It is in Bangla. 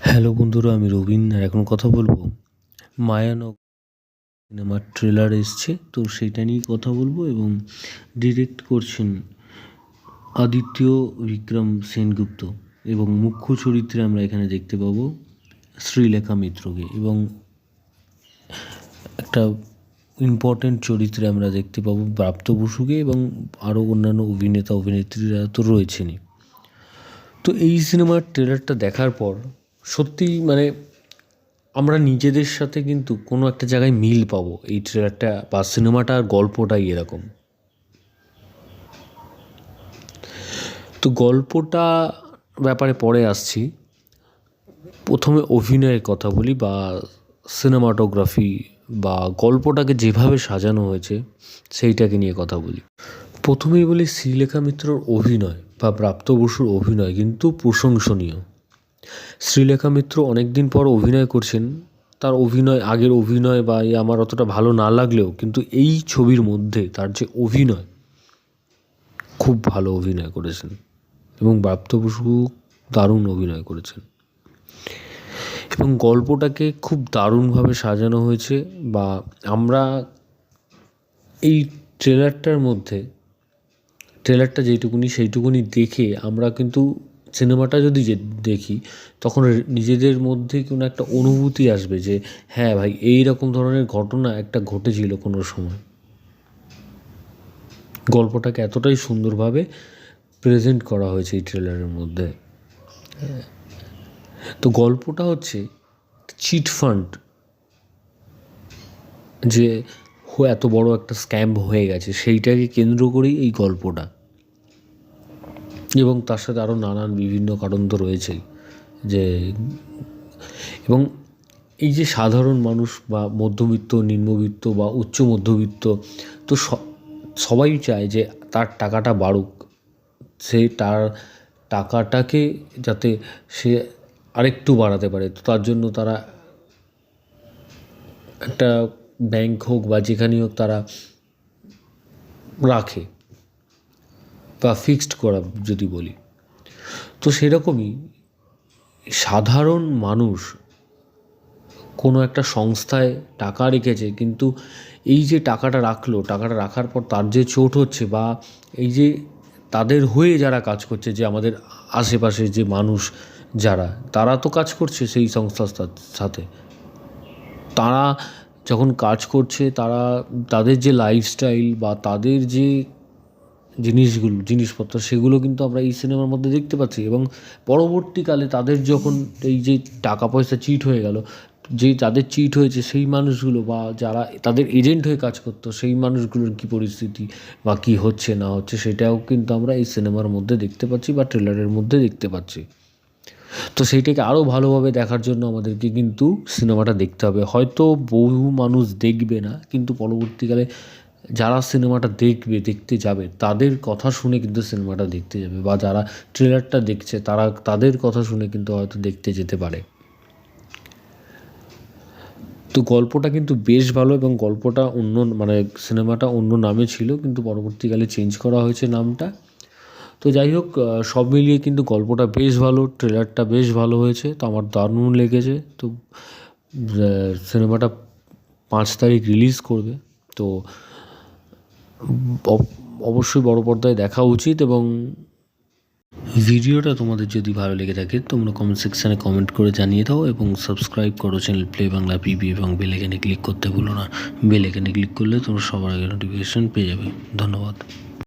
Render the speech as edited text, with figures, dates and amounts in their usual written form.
হ্যালো বন্ধুরা, আমি রবিন আর এখন কথা বলবো মায়ানক সিনেমার ট্রেলার এসছে, তো সেটা নিয়ে কথা বলবো। এবং ডিরেক্ট করছেন আদিত্য বিক্রম সেনগুপ্ত এবং মুখ্য চরিত্রে আমরা এখানে দেখতে পাবো শ্রীলেখা মিত্রকে, এবং একটা ইম্পর্ট্যান্ট চরিত্রে আমরা দেখতে পাবো প্রাপ্ত বসুকে, এবং আরও অন্যান্য অভিনেতা অভিনেত্রীরা তো রয়েছেনই। তো এই সিনেমার ট্রেলারটা দেখার পর সত্যি মানে আমরা নিজেদের সাথে কিন্তু কোনো একটা জায়গায় মিল পাবো। এই ট্রেলারটা বা সিনেমাটার গল্পটাই এরকম। তো গল্পটা ব্যাপারে পরে আসছি, প্রথমে অভিনয়ের কথা বলি বা সিনেমাটোগ্রাফি বা গল্পটাকে যেভাবে সাজানো হয়েছে সেইটাকে নিয়ে কথা বলি। প্রথমেই বলি শ্রীলেখা মিত্রর অভিনয় বা প্রাপ্ত বসুর অভিনয় কিন্তু প্রশংসনীয়। শ্রীলেখা মিত্র অনেক দিন পর অভিনয় করছেন। তার অভিনয়, আগের অভিনয় বা আমার অতটা ভালো না লাগলেও কিন্তু এই ছবির মধ্যে তার যে অভিনয়, খুব ভালো অভিনয় করেছেন এবং প্রাপ্ত বসু দারুণ অভিনয় করেছেন এবং গল্পটাকে খুব দারুণভাবে সাজানো হয়েছে। বা আমরা এই ট্রেলারটা যেইটুকুনি সেইটুকুনি দেখে আমরা কিন্তু সিনেমাটা যদি দেখি তখন নিজেদের মধ্যে কোনো একটা অনুভূতি আসবে যে হ্যাঁ ভাই, এই রকম ধরনের ঘটনা একটা ঘটেছিল কোনো সময়। গল্পটাকে এতটাই সুন্দরভাবে প্রেজেন্ট করা হয়েছে এই ট্রেলারের মধ্যে। তো গল্পটা হচ্ছে চিট ফান্ড, যে এত বড় একটা স্ক্যাম হয়ে গেছে সেইটাকে কেন্দ্র করেই এই গল্পটা, এবং তার সাথে আরও নানান বিভিন্ন কারণ তো রয়েছেই। যে এবং এই যে সাধারণ মানুষ বা মধ্যবিত্ত, নিম্নবিত্ত বা উচ্চ মধ্যবিত্ত, তো সবাই চায় যে তার টাকাটা বাড়ুক, সে তার টাকাটাকে যাতে সে আরেকটু বাড়াতে পারে। তো তার জন্য তারা একটা ব্যাংক হোক বা যেখানেই হোক তারা রাখে, বা ফিক্সড করা যদি বলি। তো সেরকমই সাধারণ মানুষ কোনো একটা সংস্থায় টাকা রেখেছে, কিন্তু এই যে টাকাটা রাখার পর তার যে চোট হচ্ছে, বা এই যে তাদের হয়ে যারা কাজ করছে, যে আমাদের আশেপাশে যে মানুষ তারা তো কাজ করছে সেই সংস্থার সাথে, তারা যখন কাজ করছে তাদের যে লাইফস্টাইল বা তাদের যে জিনিসপত্র সেগুলো কিন্তু আমরা এই সিনেমার মধ্যে দেখতে পাচ্ছি। এবং পরবর্তীকালে তাদের যখন এই যে টাকা পয়সা চিট হয়ে গেল, যাদের চিট হয়েছে সেই মানুষগুলো বা যারা তাদের এজেন্ট হয়ে কাজ করতো, সেই মানুষগুলোর কী পরিস্থিতি বা কী হচ্ছে না হচ্ছে সেটাও কিন্তু আমরা এই সিনেমার মধ্যে দেখতে পাচ্ছি বা ট্রেলারের মধ্যে দেখতে পাচ্ছি। তো সেইটাকে আরও ভালোভাবে দেখার জন্য আমাদেরকে কিন্তু সিনেমাটা দেখতে হবে। হয়তো বহু মানুষ দেখবে না, কিন্তু পরবর্তীকালে যারা সিনেমাটা দেখতে যাবে তাদের কথা শুনে কিন্তু সিনেমাটা দেখতে যাবে, বা যারা ট্রেলারটা দেখছে তাদের কথা শুনে কিন্তু হয়তো দেখতে যেতে পারে। তো গল্পটা কিন্তু বেশ ভালো, এবং গল্পটা সিনেমাটা অন্য নামে ছিল, কিন্তু পরবর্তীকালে চেঞ্জ করা হয়েছে নামটা। তো যাই হোক, সব মিলিয়ে কিন্তু গল্পটা বেশ ভালো, ট্রেলারটা বেশ ভালো হয়েছে, তো আমার দারুণ লেগেছে। তো সিনেমাটা 5 তারিখ রিলিজ করবে, তো অবশ্যই বড় পর্দায় দেখা উচিত। এবং ভিডিওটা তোমাদের যদি ভালো লেগে থাকে তোমরা কমেন্ট সেকশানে কমেন্ট করে জানিয়ে দাও, এবং সাবস্ক্রাইব করো চ্যানেল প্লে বাংলা পিবি, এবং বেল আইকনে ক্লিক করতে ভুলো না। বেল আইকনে ক্লিক করলে তোমরা সবার আগে নোটিফিকেশান পেয়ে যাবে। ধন্যবাদ।